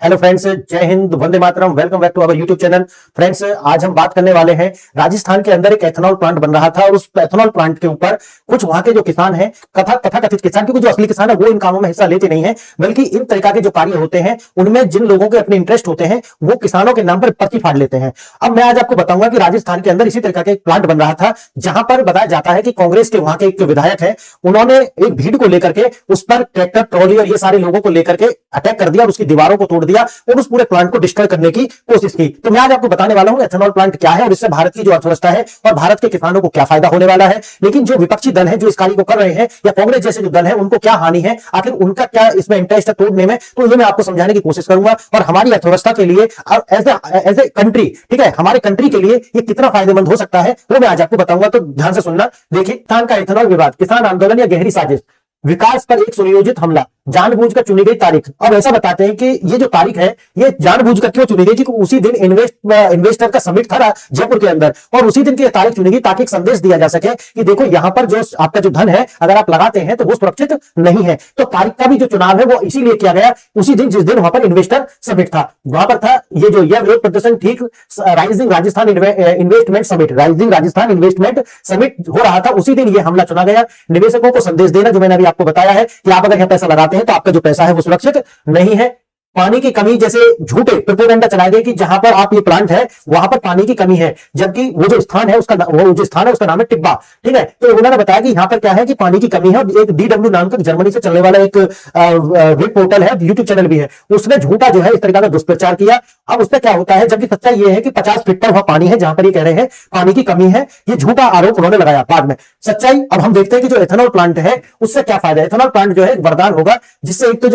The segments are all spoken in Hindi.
हेलो फ्रेंड्स, जय हिंद, वंदे मातरम। Welcome back to our YouTube channel. Friends, आज हम बात करने वाले हैं राजस्थान के अंदर एक एथेनॉल प्लांट बन रहा था और उस एथेनॉल प्लांट के ऊपर कुछ वहां के जो किसान हैं, तथाकथित किसान, क्योंकि जो असली किसान है वो इन कामों में हिस्सा लेते नहीं है, बल्कि इन तरीका के जो कार्य होते हैं उनमें जिन लोगों के अपने इंटरेस्ट होते हैं वो किसानों के नाम पर पर्ची फाड़ लेते हैं। अब मैं आज आपको बताऊंगा कि राजस्थान के अंदर इसी तरीका का एक प्लांट बन रहा था, जहां पर बताया जाता है कि कांग्रेस के वहां के एक विधायक है, उन्होंने एक भीड़ को लेकर के उस पर ट्रैक्टर, ट्रॉली और ये सारे लोगों को लेकर के अटैक कर दिया और उसकी दीवारों को तोड़ दिया और उस पूरे प्लांट को डिस्ट्रॉय करने की कोशिश की। तो मैं आज आपको बताने वाला हूं एथेनॉल प्लांट क्या है और इससे भारत की जो अर्थव्यवस्था है और भारत के किसानों को क्या फायदा होने वाला है। लेकिन जो विपक्षी दल है जो इस कार्य को कर रहे हैं, या कांग्रेस जैसे जो दल है, उनको क्या हानि है, आखिर उनका क्या इसमें इंटरेस्ट है तोड़ने में, तो ये मैं आपको समझाने की कोशिश करूंगा। और हमारी अर्थव्यवस्था के लिए एज ए कंट्री, ठीक है, हमारे कंट्री के लिए ये कितना फायदेमंद हो सकता है वो मैं आज आपको बताऊंगा। तो ध्यान से सुनना। देखिए, किसान का एथेनॉल विवाद, किसान आंदोलन या गहरी साजिश, विकास पर एक सुनियोजित हमला, जानबूझकर चुनी गई तारीख। अब ऐसा बताते हैं कि ये जो तारीख है ये जानबूझकर क्यों चुनी गई, क्योंकि उसी दिन इन्वेस्टर का समिट था जयपुर के अंदर, और उसी दिन की तारीख चुनी गई ताकि एक संदेश दिया जा सके कि देखो यहाँ पर जो आपका जो धन है अगर आप लगाते हैं तो वो सुरक्षित नहीं है। तो तारीख का भी जो चुनाव है वो इसीलिए किया गया उसी दिन जिस दिन वहां पर इन्वेस्टर समिट था। वहां पर था ये जो यह विरोध प्रदर्शन ठीक राइजिंग राजस्थान इन्वेस्टमेंट समिट हो रहा था, उसी दिन ये हमला चुना गया। निवेशकों को संदेश देना, जो मैंने अभी आपको बताया है कि आप अगर यहां पैसा लगाते हैं तो आपका जो पैसा है वो सुरक्षित नहीं है। पानी की कमी जैसे झूठे प्रोपेगेंडा चलाए गए कि जहां पर आप ये प्लांट है वहां पर पानी की कमी है, जबकि वो जो स्थान है उसका नाम है टिब्बा, ठीक है। तो उन्होंने बताया कि यहां पर क्या है कि पानी की कमी है। एक DW नाम का जर्मनी से चलने वाला एक वेब पोर्टल है, यूट्यूब चैनल भी है, उसने झूठा जो है इस तरीका का दुष्प्रचार किया। अब उससे क्या होता है, जबकि सच्चाई ये है कि 50 फीट पर वहां पानी है जहां पर ये कह रहे हैं पानी की कमी है। ये झूठा आरोप उन्होंने लगाया। बाद में सच्चाई, अब हम देखते हैं कि जो एथेनॉल प्लांट है उससे क्या फायदा है। एथेनॉल प्लांट जो है एक वरदान होगा, जिससे एक तो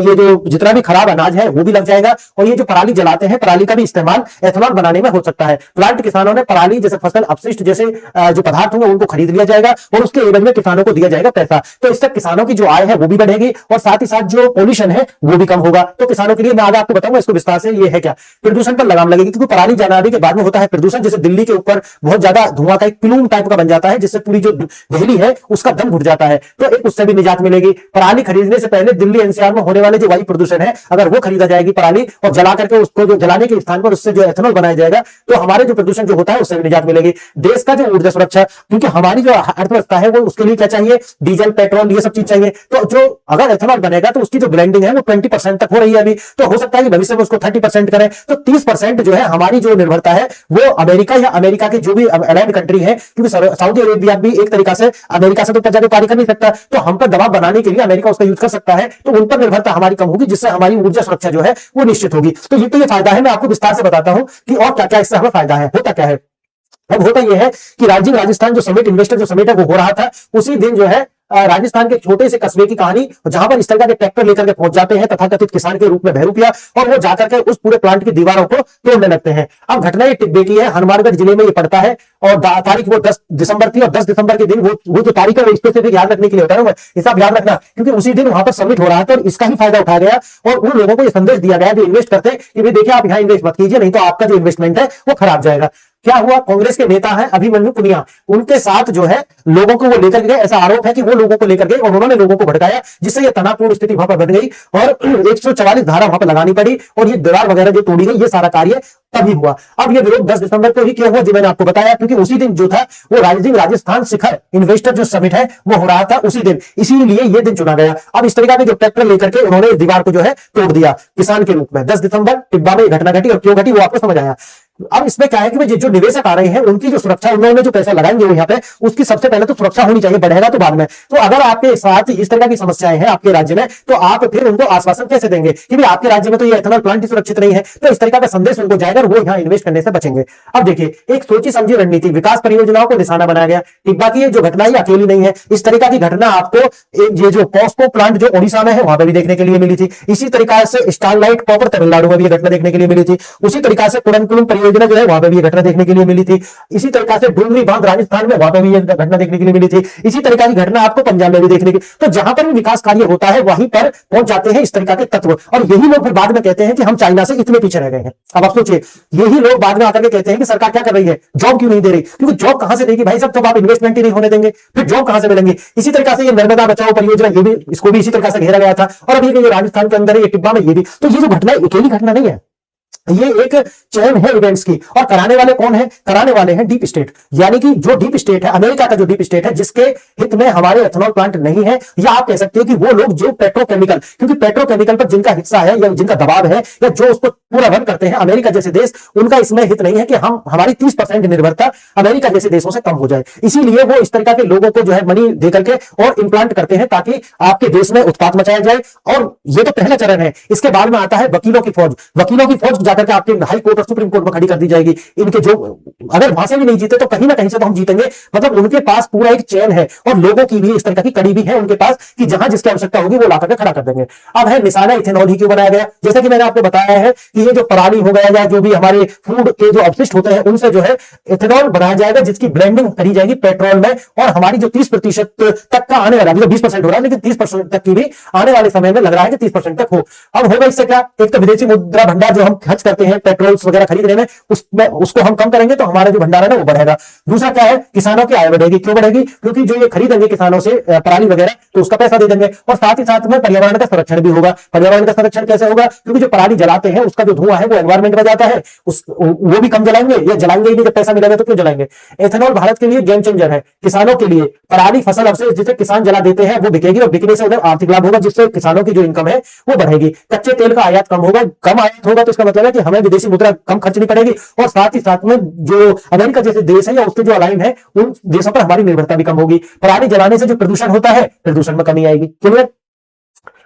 ये जो जितना भी खराब अनाज है वो भी लग जाएगा, और ये जो पराली जलाते हैं पराली का भी इस्तेमाल एथेनॉल बनाने में हो सकता है। प्लांट किसानों ने पराली जैसे फसल अपशिष्ट जैसे जो पदार्थ होंगे उनको खरीद लिया जाएगा और उसके एवज में किसानों को दिया जाएगा पैसा। तो इससे किसानों की जो आय है वो भी बढ़ेगी और साथ ही साथ जो पोल्यूशन है वो भी कम होगा। तो किसानों के लिए मैं आगे आपको बताऊंगा इसको विस्तार से। ये है क्या, प्रदूषण पर लगाम लगेगी, क्योंकि पराली जलाने के बाद में होता है प्रदूषण। जैसे दिल्ली के ऊपर बहुत ज्यादा धुआं का एक प्लूम टाइप का बन जाता है, जिससे पूरी जो दिल्ली है उसका दम घुट जाता है, तो एक उससे भी निजात मिलेगी। पराली खरीदने से पहले दिल्ली NCR में होने वाले जो वायु प्रदूषण है, अगर वो खरीदा जाएगी पराली और जला करके उसको जो जलाने के स्थान पर उससे जो एथेनॉल बनाया जाएगा, तो हमारे जो प्रदूषण जो होता है उससे भी निजात मिलेगी। देश का जो ऊर्जा सुरक्षा, क्योंकि हमारी जो अर्थव्यवस्था है वो उसके लिए क्या चाहिए, डीजल, पेट्रोल, ये सब चीज चाहिए। तो जो अगर एथेनॉल बनेगा तो उसकी जो ब्लेंडिंग है वो 20% तक हो रही है अभी, तो हो सकता है कि भविष्य में उसको 30% करें। तो 30% जो है हमारी जो निर्भरता है वो अमेरिका के जो भी अलाइड कंट्री है, क्योंकि सऊदी अरेबिया भी एक तरीका से अमेरिका से तो ऊपर जाकर कार्य कर नहीं सकता, तो हम पर दबाव बनाने के लिए अमेरिका उसका यूज कर सकता है। तो उन पर निर्भरता हमारी कम होगी, जिससे हमारी ऊर्जा सुरक्षा जो है वो निश्चित होगी। तो ये फायदा है। मैं आपको विस्तार से बताता हूं कि और क्या क्या इससे हमें फायदा है। होता क्या है, अब होता यह है कि राजस्थान जो समिट, इन्वेस्टर जो समिट है वो हो रहा था, उसी दिन जो है राजस्थान के छोटे से कस्बे की कहानी, जहां पर इस तरह के ट्रैक्टर लेकर के पहुंच जाते हैं तथाकथित किसान के रूप में बहरूपिया, और वो जाकर के उस पूरे प्लांट की दीवारों को तोड़ने लगते हैं। अब घटना ये टिब्बे की है, हनुमानगढ़ जिले में ये पड़ता है, और तारीख वो 10 दिसंबर थी, और 10 दिसंबर के दिन वो जो तारीख है वो स्पेसिफिक याद रखने के लिए होता है ना, हिसाब याद रखना, क्योंकि उसी दिन वहां पर समिट हो रहा था और इसका ही फायदा उठाया गया और उन लोगों को ये संदेश दिया गया जो इन्वेस्ट करते हैं कि भाई देखिए आप यहाँ इन्वेस्ट मत कीजिए, नहीं तो आपका जो इन्वेस्टमेंट है वो खराब जाएगा। क्या हुआ, कांग्रेस के नेता हैं अभिमन्यु पुनिया, उनके साथ जो है लोगों को वो लेकर गए। ऐसा आरोप है कि वो लोगों को लेकर गए और उन्होंने लोगों को भड़काया, जिससे ये तनावपूर्ण स्थिति वहां पर बन गई और 144 धारा वहां पर लगानी पड़ी और ये दीवार वगैरह जो तोड़ी गई, ये सारा कार्य तभी हुआ। अब ये विरोध 10 दिसंबर को ही क्यों हुआ, जो मैंने आपको बताया, क्योंकि उसी दिन जो था वो राजस्थान शिखर इन्वेस्टर जो समिट है वो हो रहा था उसी दिन, इसीलिए ये दिन चुना गया। अब इस तरीके के जो ट्रैक्टर लेकर के उन्होंने इस दीवार को जो है तोड़ दिया किसान के रूप में। 10 दिसंबर टिब्बा में घटना घटी, और क्यों घटी वो आपको समझ आया। अब इसमें क्या है कि जो निवेशक आ रहे हैं उनकी जो सुरक्षा, उन्होंने जो पैसा लगाएंगे वो यहाँ पे, उसकी सबसे पहले तो सुरक्षा होनी चाहिए, बढ़ेगा तो बाद में। तो अगर आपके साथ इस तरह की समस्याएं हैं आपके राज्य में, तो आप फिर उनको आश्वासन कैसे देंगे कि भाई आपके राज्य में तो ये एथेनॉल प्लांट ही सुरक्षित नहीं है। तो इस तरीका का संदेश उनको जाएगा और वो यहाँ इन्वेस्ट करने से बचेंगे। अब देखिए, एक सोची समझी रणनीति, विकास परियोजनाओं को निशाना बनाया गया। टिब्बा की जो घटना ही अकेली नहीं है, इस तरीका की घटना आपको ये जो पॉस्को प्लांट जो ओडिशा में है वहां पर भी देखने के लिए मिली थी। इसी तरीका से स्टारलाइट कॉपर तमिलनाडु में भी घटना देखने के लिए मिली थी। उसी तरीका से कुडनकुलम परियोजना जो है वहां पर भी ये घटना देखने के लिए मिली थी। इसी तरीका से डुंगरी बांध राजस्थान में, वहां पर भी ये घटना देखने के लिए मिली थी। इसी तरीका की घटना आपको पंजाब में भी देखने की, तो जहां पर भी विकास कार्य होता है वहीं पर पहुंच जाते हैं इस तरीका के तत्व, और यही लोग फिर बाद में कहते हैं कि हम चाइना से इतने पीछे रह गए हैं। अब आप सोचिए, यही लोग बाद में आकर के कहते हैं कि सरकार क्या कर रही है, जॉब क्यों नहीं दे रही, क्योंकि जॉब कहां से देगी भाई साहब, जब आप इन्वेस्टमेंट ही नहीं होने देंगे फिर जॉब कहां से मिलेंगे। इसी तरीका से ये नर्मदा बचाओ परियोजना, ये भी, इसको भी इसी तरीका से घेरा गया था, और अभी ये राजस्थान के अंदर ये टिब्बा में ये भी, तो ये जो घटना अकेली घटना नहीं है, ये एक चैन है इवेंट्स की। और कराने वाले कौन है, कराने वाले हैं डीप स्टेट, यानी कि जो डीप स्टेट है, अमेरिका का जो डीप स्टेट है, जिसके हित में हमारे एथेनॉल प्लांट नहीं है, या आप कह सकते हैं कि वो लोग जो पेट्रोकेमिकल, क्योंकि पेट्रोकेमिकल पर जिनका हिस्सा है या जिनका दबाव है या जो उसको पूरा रन करते हैं, अमेरिका जैसे देश, उनका इसमें हित नहीं है कि हम हमारी 30% निर्भरता अमेरिका जैसे देशों से कम हो जाए। इसीलिए वो इस तरह के लोगों को जो है मनी दे करके और इम्प्लांट करते हैं ताकि आपके देश में उत्पाद मचाया जाए। और ये तो पहला चरण है। इसके बाद में आता है वकीलों की फौज। वकीलों की फौज जाकर के आपके हाई कोर्ट और सुप्रीम कोर्ट में खड़ी कर दी जाएगी। इनके जो, अगर वहां से भी नहीं जीते तो कहीं ना कहीं से तो हम जीतेंगे। मतलब उनके पास पूरा एक चैन है, और लोगों की भी इस तरह की कड़ी भी है उनके पास कि जहां जिसकी आवश्यकता होगी वो ला करके खड़ा कर देंगे। अब है निशाना इथेनॉल ही क्यों बनाया गया, जैसे कि मैंने आपको बताया है कि ये जो पराली हो गया या जो भी हमारे फूड के जो अपशिष्ट होते हैं उनसे जो है इथेनॉल बनाया जाएगा, जिसकी ब्लेंडिंग करी जाएगी पेट्रोल में, और हमारी जो 30% तक का आने वाला, अभी तो 20% हो रहा है, लेकिन 30% तक की भी आने वाले समय में लग रहा है कि 30% तक हो। अब होगा इससे क्या, एक तो विदेशी मुद्रा भंडार जो हम खर्च करते हैं पेट्रोल वगैरह खरीदने में, उसको हम कम करेंगे तो हमारा जो भंडार है ना वो बढ़ेगा। दूसरा क्या है, किसानों की आय बढ़ेगी। क्यों बढ़ेगी, क्योंकि जो ये खरीदेंगे किसानों से पराली वगैरह तो उसका पैसा दे देंगे, और साथ ही साथ में पर्यावरण का संरक्षण भी होगा। पर्यावरण का संरक्षण कैसे होगा, क्योंकि जो पराली जलाते हैं उसका जो धुआं है वो एनवायरमेंट में जाता है, वो भी कम जलाएंगे, या जलाएंगे ही नहीं, जब पैसा मिलेगा तो क्यों जलाएंगे। एथेनॉल भारत के लिए गेम चेंजर है। किसानों के लिए पराली फसल अवशेष जिसे किसान जला देते हैं वो बिकेगी, और बिकने से उन्हें आर्थिक लाभ होगा, जिससे किसानों की जो इनकम है वो बढ़ेगी। कच्चे तेल का आयात कम होगा, कम आयात होगा तो इसका मतलब है कि हमें विदेशी मुद्रा कम खर्चनी पड़ेगी, और साथ ही साथ में जो अमेरिका जैसे देश है या उसके जो अलाइन है उन देशों पर हमारी निर्भरता भी कम होगी। पराली जलाने से जो प्रदूषण होता है, प्रदूषण में कमी आएगी। क्लियर।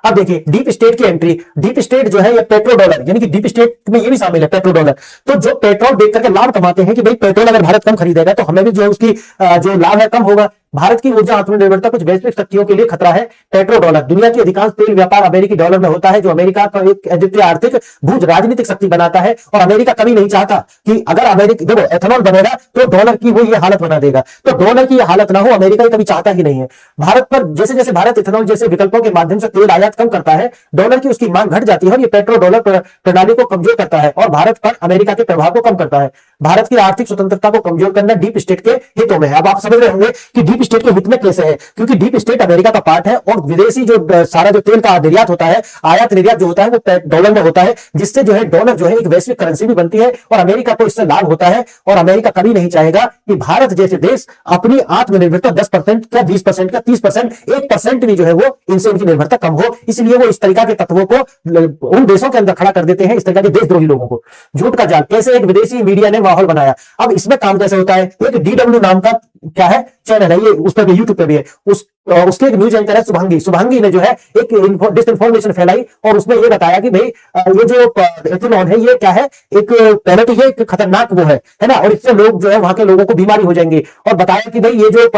अब देखिए डीप स्टेट की एंट्री। डीप स्टेट जो है ये पेट्रो डॉलर, यानी कि डीप स्टेट में ये भी शामिल है पेट्रो डॉलर। तो जो पेट्रोल देख करके लाभ कमाते हैं कि भाई पेट्रोल अगर भारत कम खरीदेगा तो हमें भी जो है उसकी जो लाभ है कम होगा। भारत की ऊर्जा आत्मनिर्भरता कुछ वैश्विक शक्तियों के लिए खतरा है। Petro dollar. दुनिया की अधिकांश तेल व्यापार अमेरिकी डॉलर में होता है, जो अमेरिका का एक अद्वितीय आर्थिक भूज राजनीतिक शक्ति बनाता है, और अमेरिका कभी नहीं चाहता कि अगर अमेरिका, देखो एथेनॉल बनेगा तो डॉलर की वो ये हालत बना देगा, तो डॉलर की ये हालत ना हो, अमेरिका कभी चाहता ही नहीं है। भारत पर जैसे जैसे भारत एथेनॉल जैसे विकल्पों के माध्यम से तेल आयात कम करता है, डॉलर की उसकी मांग घट जाती है, और ये पेट्रो डॉलर प्रणाली को कमजोर करता है, और भारत पर अमेरिका के प्रभाव को कम करता है। भारत की आर्थिक स्वतंत्रता को कमजोर करना डीप स्टेट के हितों में है। अब आप समझ रहे होंगे कि डीप स्टेट के हित में कैसे है, क्योंकि डीप स्टेट अमेरिका का पार्ट है, और विदेशी जो सारा जो तेल का निर्यात होता है, आयात निर्यात जो होता है वो डॉलर में होता है, जिससे जो है डॉलर जो है एक वैश्विक करेंसी भी बनती है, और अमेरिका को इससे लाभ होता है। और अमेरिका कभी नहीं चाहेगा कि भारत जैसे देश अपनी आत्मनिर्भरता 10% का, 20% का, 30%, 1% भी जो है वो इनसे उनकी निर्भरता कम हो। इसलिए वो इस तरीका के तत्वों को उन देशों के अंदर खड़ा कर देते हैं, इस तरीके के देशद्रोही लोगों को। झूठ का जाल। कैसे एक विदेशी मीडिया ने माहौल बनाया। अब इसमें काम कैसे होता है, एक DW नाम का क्या है चैनल है, ये उस पर भी यूट्यूब पे भी है, उसके एक न्यूज एंकर है शुभांगी ने जो है एक डिसइंफॉर्मेशन फैलाई, और उसमें ये बताया कि भाई ये जो एथेनॉल है ये क्या है, एक पहले तो ये एक खतरनाक वो है ना, और इससे लोग जो है वहां के लोगों को बीमारी हो जाएंगी। और बताया कि भाई ये जो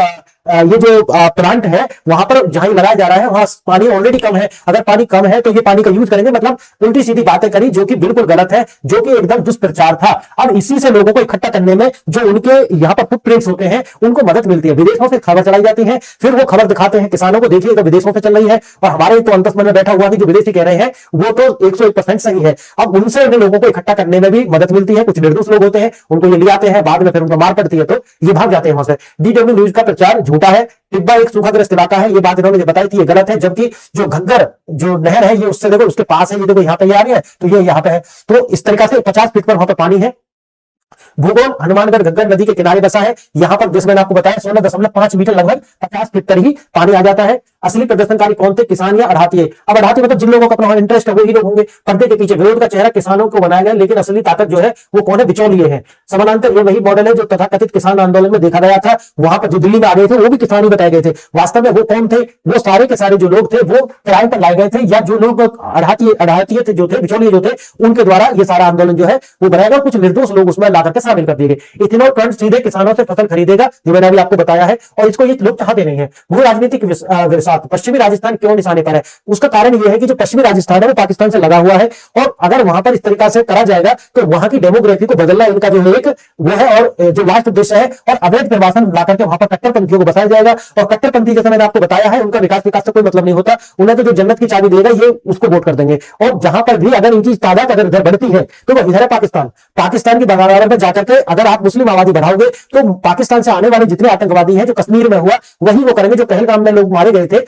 प्लांट है वहां पर जहां लगाया जा रहा है वहां पानी ऑलरेडी कम है, अगर पानी कम है तो ये पानी का यूज करेंगे, मतलब उल्टी सीधी बातें करी जो कि बिल्कुल गलत है, जो कि एकदम दुष्प्रचार था। अब इसी से लोगों को इकट्ठा करने में जो उनके यहाँ पर फुटप्रिंट्स होते हैं उनको मदद मिलती है। विदेशों से खबर चलाई जाती है, फिर वो खबर दिखाते हैं किसानों को, देखिए तो विदेशों से चल रही है, और हमारे तो अंतस मन में बैठा हुआ कि जो विदेशी कह रहे हैं वो तो 101% सही है। अब उनसे लोगों को इकट्ठा करने में भी मदद मिलती है। कुछ निर्दोष लोग होते हैं, उनको ये ले आते हैं, बाद में फिर उनको मार पड़ती है तो ये भाग जाते हैं वहां से। DW न्यूज का प्रचार झूठा है। टिब्बा एक सूखाग्रस्त इलाका है, ये बात इन्होंने बताई थी, ये गलत है। जबकि जो घग्गर जो नहर है ये उससे देखो उसके पास है, ये देखो यहाँ पे आ रही है, तो ये यहाँ पे है। तो इस तरीका से 50 फीट पर वहां पर पानी है। भूगोल। हनुमानगढ़ घग्गर नदी के किनारे बसा है। यहां पर जैसे मैंने आपको बताया 16.5 मीटर, लगभग 50 फीट पर ही पानी आ जाता है। असली प्रदर्शनकारी कौन थे, किसान या अड़ातिये। अब अड़ातिये मतलब जिन लोगों का अपना इंटरेस्ट है वही लोग होंगे। पर्दे के पीछे विरोध का चेहरा किसानों को बनाया गया, लेकिन असली ताकत जो है वो कौन है, बिचौलिए है। समानांतर ये वही मॉडल है जो तथाकथित किसान आंदोलन में देखा गया था। वहां पर जो दिल्ली में आ गए थे वो भी किसान ही बताए गए थे। वास्तव में वो कौन थे, वो सारे के सारे जो लोग थे वो किराए पर लाए गए थे, या जो लोग अड़ातिये थे, जो थे बिचौलिए जो थे, उनके द्वारा ये सारा आंदोलन जो है वो बनाया गया। कुछ निर्दोष लोग उसमें ला करके शामिल कर दिए गए। इथेनॉल प्लांट सीधे किसानों से फसल खरीदेगा, जो मैंने अभी आपको बताया है, और इसको ये लोग चाहते नहीं है। भू राजनीतिक साथ पश्चिमी राजस्थान क्यों निशाने पर है? उसका कारण यह है कि जो पश्चिमी राजस्थान है वो पाकिस्तान से लगा हुआ है, और अगर वहां पर इस तरीका से करा जाएगा तो वहां की डेमोग्राफी को बदलना इनका जो है एक वो है, और जो लास्ट उद्देश्य है, और अवैध निर्वासन लाकर के वहां पर कट्टरपंथियों को बसाया जाएगा। और कट्टरपंथी जैसे मैंने आपको बताया है, उनका विकास से कोई मतलब नहीं होता, उन्हें तो जो जन्नत की चाबी देगा ये उसको वोट कर देंगे। और जहां पर भी अगर इनकी तादाद अगर इधर बढ़ती है तो वो इधर है पाकिस्तान। पाकिस्तान की बगावत में जाकर के अगर आप मुस्लिम आबादी बढ़ाओगे तो पाकिस्तान से आने वाले जितने आतंकवादी हैं, जो कश्मीर में हुआ वही वो करेंगे। जो पहलगाम में लोग मारे गए थे,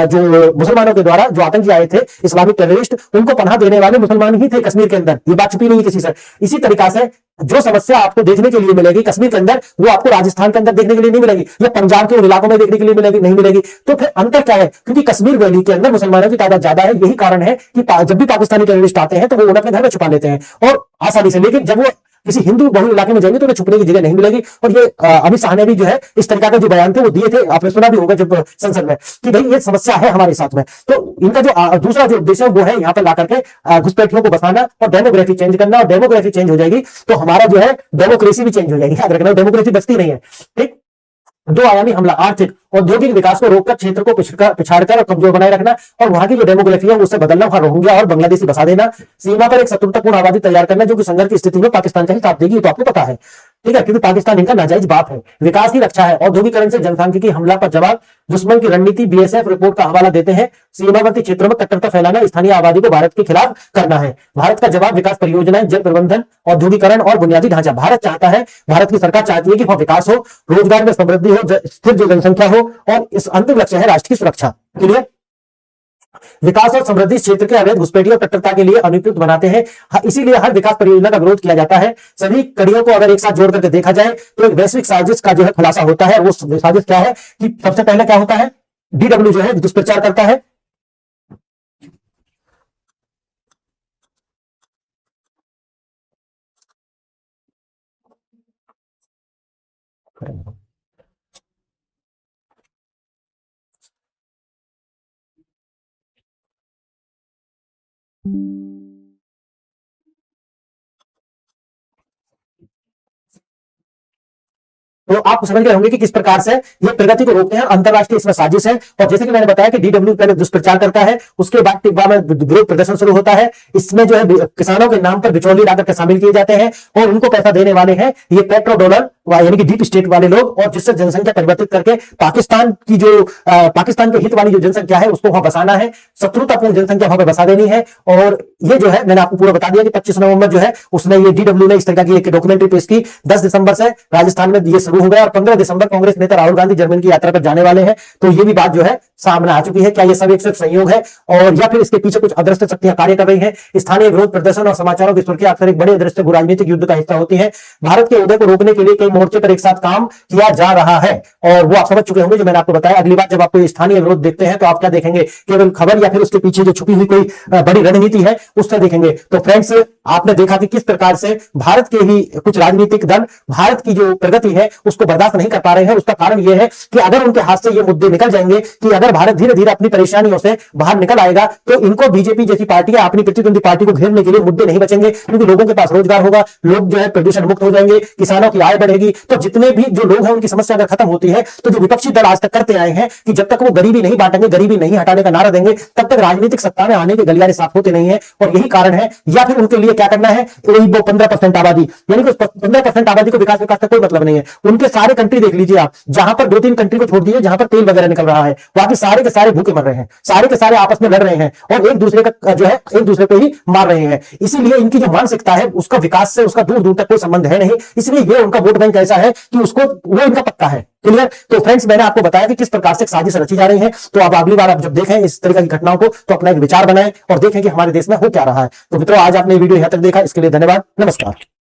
जो मुसलमानों के द्वारा जो आतंकी आए थे, इस्लामिक टेररिस्ट, उनको पनाह देने वाले मुसलमान ही थे कश्मीर के अंदर। ये बात छुपी नहीं है किसी से। इसी तरीका से जो समस्या आपको देखने के लिए मिलेगी कश्मीर के अंदर, वो आपको राजस्थान के अंदर देखने के लिए नहीं मिलेगी, या पंजाब के उन इलाकों में देखने के लिए मिलेगी नहीं मिलेगी। तो फिर अंतर क्या है? क्योंकि कश्मीर वैली के अंदर मुसलमानों की तादाद ज्यादा है। यही कारण है कि जब भी पाकिस्तानी टेररिस्ट आते हैं तो वो उन्हें अपने घर में छुपा लेते हैं और आसानी से, लेकिन जब वो किसी हिंदू बहुल इलाके में जाएंगे तो उन्हें छुपने की जगह नहीं मिलेगी। और ये अमित शाह ने भी जो है इस तरीका के जो बयान थे वो दिए थे, आपने सुना भी होगा जब संसद में, कि भाई ये समस्या है हमारे साथ में। तो इनका जो दूसरा जो उद्देश्य है वो है यहाँ पर ला करके घुसपैठियों को बसाना और डेमोग्राफी चेंज करना। और डेमोग्राफी चेंज हो जाएगी तो हमारा जो है डेमोक्रेसी भी चेंज हो जाएगी। याद रखना, डेमोक्रेसी बचती नहीं है। ठीक, दो आयामी हमला, आर्थिक औद्योगिक विकास को रोककर क्षेत्र को पिछाड़कर और कमजोर बनाए रखना, और वहां की जो डेमोग्राफी है उससे बदलना, वहां रोहिंग्या और बांग्लादेशी बसा देना, सीमा पर एक शत्रुतापूर्ण आबादी तैयार करना जो कि संघर्ष की स्थिति में पाकिस्तान का ही साथ देगी, तो आपको पता है। ठीक है, क्योंकि पाकिस्तान इनका नाजायज बाप है। विकास की रक्षा है, औद्योगिकरण से जनसांख्यिकी हमला पर जवाब, दुश्मन की रणनीति, बीएसएफ रिपोर्ट का हवाला देते हैं। सीमावर्ती क्षेत्रों में कट्टरता फैलाना, स्थानीय आबादी को भारत के खिलाफ करना है। भारत का जवाब, विकास परियोजनाएं, जल प्रबंधन, औद्योगिकरण और बुनियादी ढांचा। भारत चाहता है, भारत की सरकार चाहती है कि वहां विकास हो, रोजगार में समृद्धि हो, स्थिर जो जनसंख्या हो, और इस अंतिम लक्ष्य है राष्ट्र की सुरक्षा। क्लियर? विकास और समृद्धि क्षेत्र के अवैध घुसपैठी और कट्टरता के लिए अनुपयुक्त बनाते हैं। इसीलिए हर विकास परियोजना का विरोध किया जाता है। सभी कड़ियों को अगर एक साथ जोड़ करके देखा जाए तो एक वैश्विक साजिश का जो है खुलासा होता है। वो साजिश क्या है कि सबसे पहले क्या होता है, डीडब्ल्यू जो है दुष्प्रचार करता है। तो आप समझ गए होंगे कि किस प्रकार से ये प्रगति को रोकते हैं, अंतरराष्ट्रीय इसमें साजिश है। और जैसे कि मैंने बताया कि डीडब्ल्यू पहले दुष्प्रचार करता है, उसके बाद टिब्बा में विरोध प्रदर्शन शुरू होता है। इसमें जो है किसानों के नाम पर बिचौलिए लाकर के शामिल किए जाते हैं और उनको पैसा देने वाले हैं ये पेट्रो डॉलर यानी कि डीप स्टेट वाले लोग, और जिससे जनसंख्या परिवर्तित करके पाकिस्तान की जो पाकिस्तान के हित वाली जो जनसंख्या है उसको वहां बसाना है, शत्रुतापूर्ण जनसंख्या वहां पर बसा देनी है। और ये जो है मैंने आपको पूरा बता दिया कि 25 नवंबर जो है उसने ये डीडब्ल्यू ने इस तरह की एक डॉक्यूमेंट्री पेश की। 10 दिसंबर से राजस्थान में ये शुरू हो गया और 15 दिसंबर कांग्रेस नेता राहुल गांधी जर्मनी की यात्रा पर जाने वाले हैं। तो ये भी बात जो है सामने आ चुकी है। क्या ये सब एक सिर्फ संयोग है और या फिर इसके पीछे कुछ अदृश्य शक्तियां कार्य कर रही हैं? स्थानीय विरोध प्रदर्शन और समाचारों की सुर्खियां अक्सर एक बड़े अदृश्य राजनीतिक युद्ध का हिस्सा होती है। भारत के उदय को रोकने के लिए कई मोर्चे पर एक साथ काम किया जा रहा है और वो आप समझ चुके होंगे जो मैंने आपको बताया। अगली बार जब आप कोई स्थानीय विरोध देखते हैं तो आप क्या देखेंगे, केवल खबर या फिर उसके पीछे जो छुपी हुई कोई बड़ी रणनीति है उससे देखेंगे। तो फ्रेंड्स, आपने देखा कि किस प्रकार से भारत के ही कुछ राजनीतिक दल भारत की जो प्रगति है उसको बर्दाश्त नहीं कर पा रहे हैं। उसका कारण यह है कि अगर उनके हाथ से ये मुद्दे निकल जाएंगे, कि अगर भारत धीरे धीरे अपनी परेशानियों से बाहर निकल आएगा तो इनको बीजेपी जैसी पार्टियां अपनी प्रतिद्वंदी पार्टी को घेरने के लिए मुद्दे नहीं बचेंगे, क्योंकि लोगों के पास रोजगार होगा, लोग जो है प्रदूषण मुक्त हो जाएंगे, किसानों की आय बढ़ेगी। तो जितने भी जो लोग हैं उनकी समस्या अगर खत्म होती है तो जो विपक्षी दल आज तक करते आए हैं कि जब तक वो गरीबी नहीं बांटेंगे, गरीबी नहीं हटाने का नारा देंगे, तब तक राजनीतिक सत्ता में आने के गलियारे साफ होते नहीं है। और यही कारण है। या फिर उनके लिए क्या करना है, वही वो 15% आबादी, यानी कि 15% आबादी को विकास का कोई मतलब नहीं है। उनके सारे कंट्री देख लीजिए आप, जहां पर 2-3 कंट्री को छोड़ दीजिए जहां पर तेल वगैरह निकल रहा है, बाकी सारे के सारे भूखे मर रहे हैं, सारे के सारे आपस में लड़ रहे हैं और एक दूसरे का जो है एक दूसरे को ही मार रहे हैं। इसीलिए इनकी जो मानसिकता है उसका विकास से उसका दूर दूर तक कोई संबंध है नहीं। इसलिए ये उनका वोट बैंक ऐसा है कि उसको वो इनका पक्का है। क्लियर? तो फ्रेंड्स, मैंने आपको बताया कि किस प्रकार से साजिश रची जा रही है। तो अब अगली बार आप जब देखें इस तरह की घटनाओं को तो अपना एक विचार बनाएं और देखें कि हमारे देश में हो क्या रहा है। तो मित्रों, आज आपने वीडियो यहां तक देखा, इसके लिए धन्यवाद। नमस्कार।